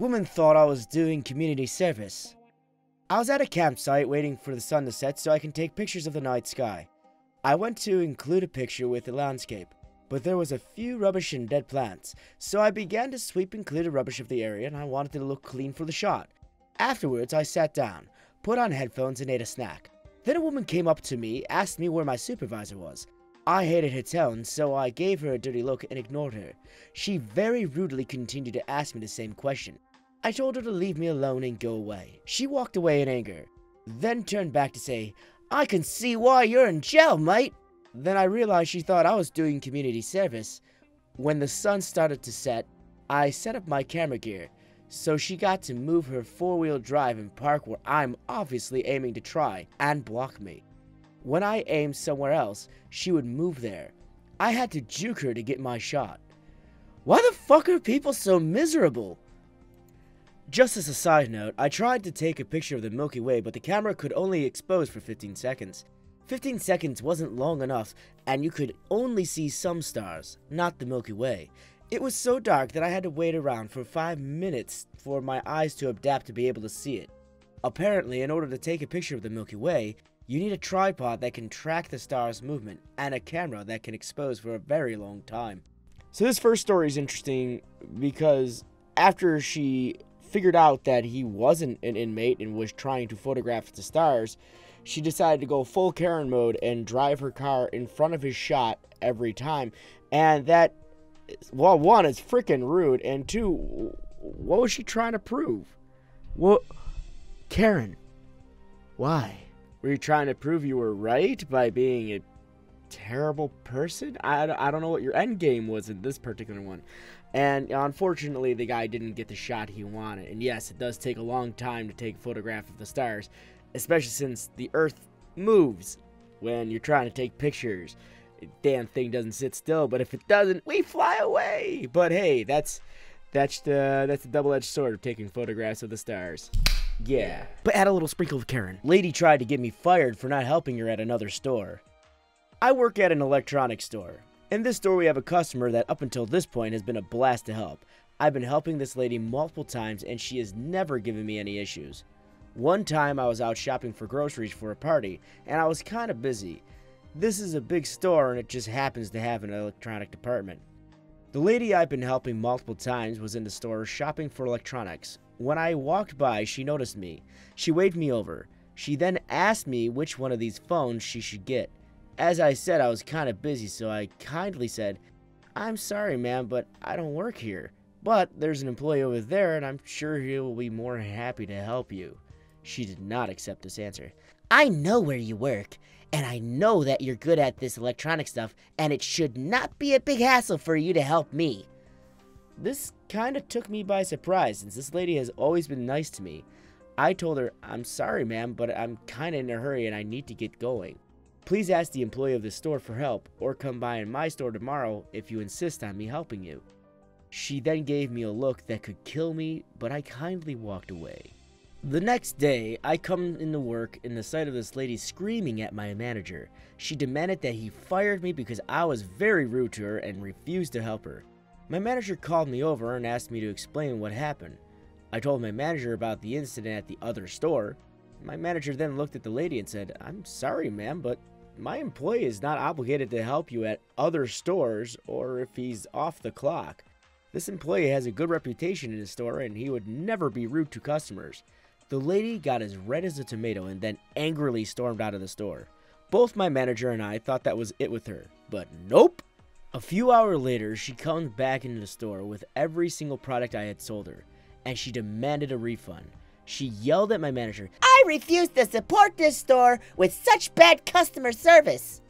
Woman thought I was doing community service. I was at a campsite waiting for the sun to set so I can take pictures of the night sky. I went to include a picture with the landscape, but there was a few rubbish and dead plants, so I began to sweep and clear the rubbish of the area, and I wanted it to look clean for the shot. Afterwards, I sat down, put on headphones, and ate a snack. Then a woman came up to me, asked me where my supervisor was. I hated her tone, so I gave her a dirty look and ignored her. She very rudely continued to ask me the same question. I told her to leave me alone and go away. She walked away in anger, then turned back to say, "I can see why you're in jail, mate." Then I realized she thought I was doing community service. When the sun started to set, I set up my camera gear, so she got to move her four-wheel drive and park where I'm obviously aiming to try and block me. When I aimed somewhere else, she would move there. I had to juke her to get my shot. Why the fuck are people so miserable? Just as a side note, I tried to take a picture of the Milky Way, but the camera could only expose for 15 seconds. 15 seconds wasn't long enough, and you could only see some stars, not the Milky Way. It was so dark that I had to wait around for 5 minutes for my eyes to adapt to be able to see it. Apparently, in order to take a picture of the Milky Way, you need a tripod that can track the star's movement, and a camera that can expose for a very long time. So this first story is interesting because after she figured out that he wasn't an inmate and was trying to photograph the stars, she decided to go full Karen mode and drive her car in front of his shot every time. And that, well, one, is freaking rude, and two, what was she trying to prove? What? Karen, why? Were you trying to prove you were right by being a terrible person? I don't know what your end game was in this particular one. And unfortunately, the guy didn't get the shot he wanted. And yes, it does take a long time to take a photograph of the stars, especially since the Earth moves when you're trying to take pictures. The damn thing doesn't sit still, but if it doesn't, we fly away. But hey, that's the double-edged sword of taking photographs of the stars. Yeah. But add a little sprinkle of Karen. Lady tried to get me fired for not helping her at another store. I work at an electronics store. In this store, we have a customer that up until this point has been a blast to help. I've been helping this lady multiple times and she has never given me any issues. One time I was out shopping for groceries for a party and I was kind of busy. This is a big store and it just happens to have an electronic department. The lady I've been helping multiple times was in the store shopping for electronics. When I walked by, she noticed me. She waved me over. She then asked me which one of these phones she should get. As I said, I was kind of busy, so I kindly said, "I'm sorry, ma'am, but I don't work here. But there's an employee over there, and I'm sure he will be more happy to help you." She did not accept this answer. "I know where you work, and I know that you're good at this electronic stuff, and it should not be a big hassle for you to help me." This kind of took me by surprise, since this lady has always been nice to me. I told her, "I'm sorry, ma'am, but I'm kind of in a hurry and I need to get going. Please ask the employee of the store for help, or come by in my store tomorrow if you insist on me helping you." She then gave me a look that could kill me, but I kindly walked away. The next day, I come into work in the sight of this lady screaming at my manager. She demanded that he fired me because I was very rude to her and refused to help her. My manager called me over and asked me to explain what happened. I told my manager about the incident at the other store. My manager then looked at the lady and said, "I'm sorry, ma'am, but my employee is not obligated to help you at other stores or if he's off the clock. This employee has a good reputation in his store and he would never be rude to customers." The lady got as red as a tomato and then angrily stormed out of the store. Both my manager and I thought that was it with her, but nope. A few hours later, she comes back into the store with every single product I had sold her, and she demanded a refund. She yelled at my manager, "I refuse to support this store with such bad customer service."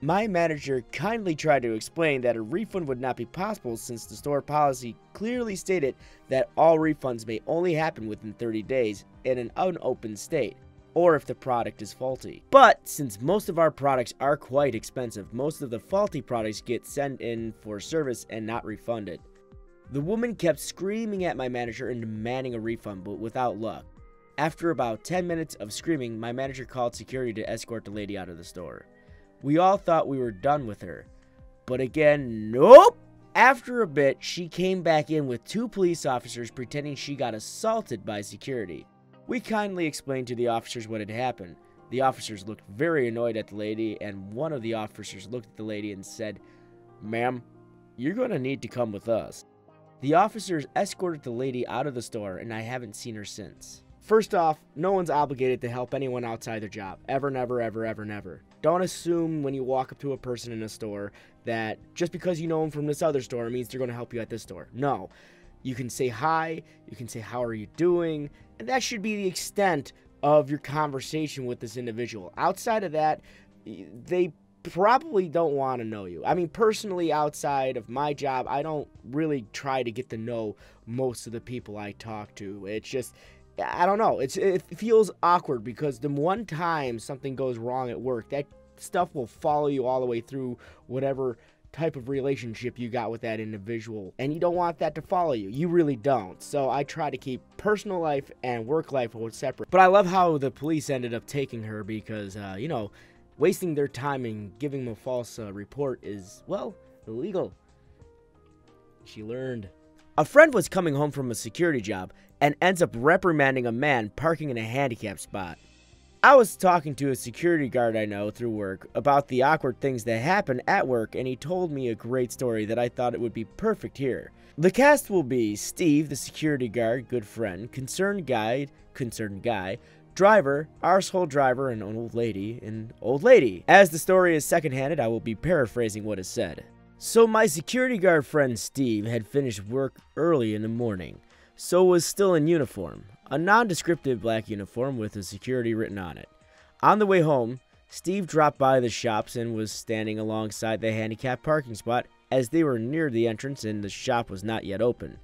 My manager kindly tried to explain that a refund would not be possible since the store policy clearly stated that all refunds may only happen within 30 days in an unopened state, or if the product is faulty. But since most of our products are quite expensive, most of the faulty products get sent in for service and not refunded. The woman kept screaming at my manager and demanding a refund, but without luck. After about 10 minutes of screaming, my manager called security to escort the lady out of the store. We all thought we were done with her, but again, nope! After a bit, she came back in with 2 police officers pretending she got assaulted by security. We kindly explained to the officers what had happened. The officers looked very annoyed at the lady, and one of the officers looked at the lady and said, "Ma'am, you're going to need to come with us." The officers escorted the lady out of the store, and I haven't seen her since. First off, no one's obligated to help anyone outside their job. Ever, never, ever, ever, never. Don't assume when you walk up to a person in a store that just because you know them from this other store means they're going to help you at this store. No. You can say hi, you can say how are you doing, and that should be the extent of your conversation with this individual. Outside of that, they probably don't want to know you. I mean, personally, outside of my job, I don't really try to get to know most of the people I talk to. It's just, I don't know. It feels awkward because the one time something goes wrong at work, that stuff will follow you all the way through whatever type of relationship you got with that individual, and you don't want that to follow you. You really don't. So I try to keep personal life and work life separate. But I love how the police ended up taking her because, you know, wasting their time and giving them a false report is, well, illegal. She learned. A friend was coming home from a security job and ends up reprimanding a man parking in a handicap spot. I was talking to a security guard I know through work about the awkward things that happen at work, and he told me a great story that I thought it would be perfect here. The cast will be Steve, the security guard, good friend, concerned guy, driver, arsehole driver, and old lady. As the story is second-handed, I will be paraphrasing what is said. So my security guard friend Steve had finished work early in the morning, so was still in uniform. A nondescriptive black uniform with a security written on it. On the way home, Steve dropped by the shops and was standing alongside the handicap parking spot as they were near the entrance and the shop was not yet open.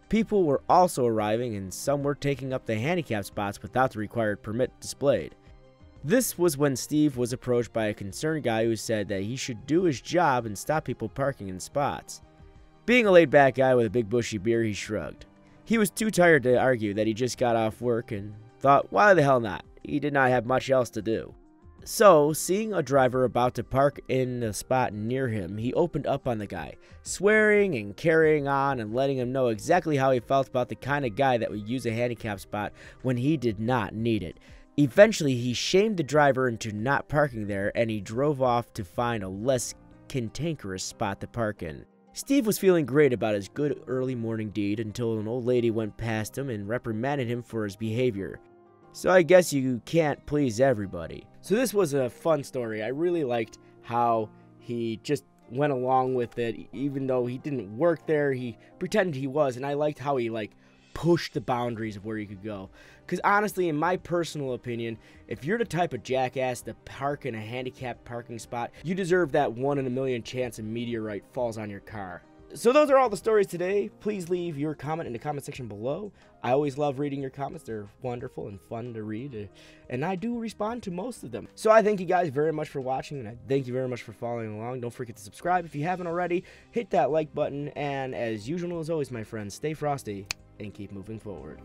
People were also arriving and some were taking up the handicap spots without the required permit displayed. This was when Steve was approached by a concerned guy who said that he should do his job and stop people parking in spots. Being a laid-back guy with a big bushy beard, he shrugged. He was too tired to argue that he just got off work and thought, why the hell not? He did not have much else to do. So, seeing a driver about to park in a spot near him, he opened up on the guy, swearing and carrying on and letting him know exactly how he felt about the kind of guy that would use a handicap spot when he did not need it. Eventually, he shamed the driver into not parking there and he drove off to find a less cantankerous spot to park in. Steve was feeling great about his good early morning deed until an old lady went past him and reprimanded him for his behavior. So I guess you can't please everybody. So this was a fun story. I really liked how he just went along with it, even though he didn't work there. He pretended he was, and I liked how he pushed the boundaries of where you could go. Because honestly, in my personal opinion, if you're the type of jackass to park in a handicapped parking spot, you deserve that 1 in a million chance a meteorite falls on your car. So those are all the stories today. Please leave your comment in the comment section below. I always love reading your comments. They're wonderful and fun to read, and I do respond to most of them. So I thank you guys very much for watching, and I thank you very much for following along. Don't forget to subscribe if you haven't already. Hit that like button, and as usual, as always, my friends, stay frosty and keep moving forward.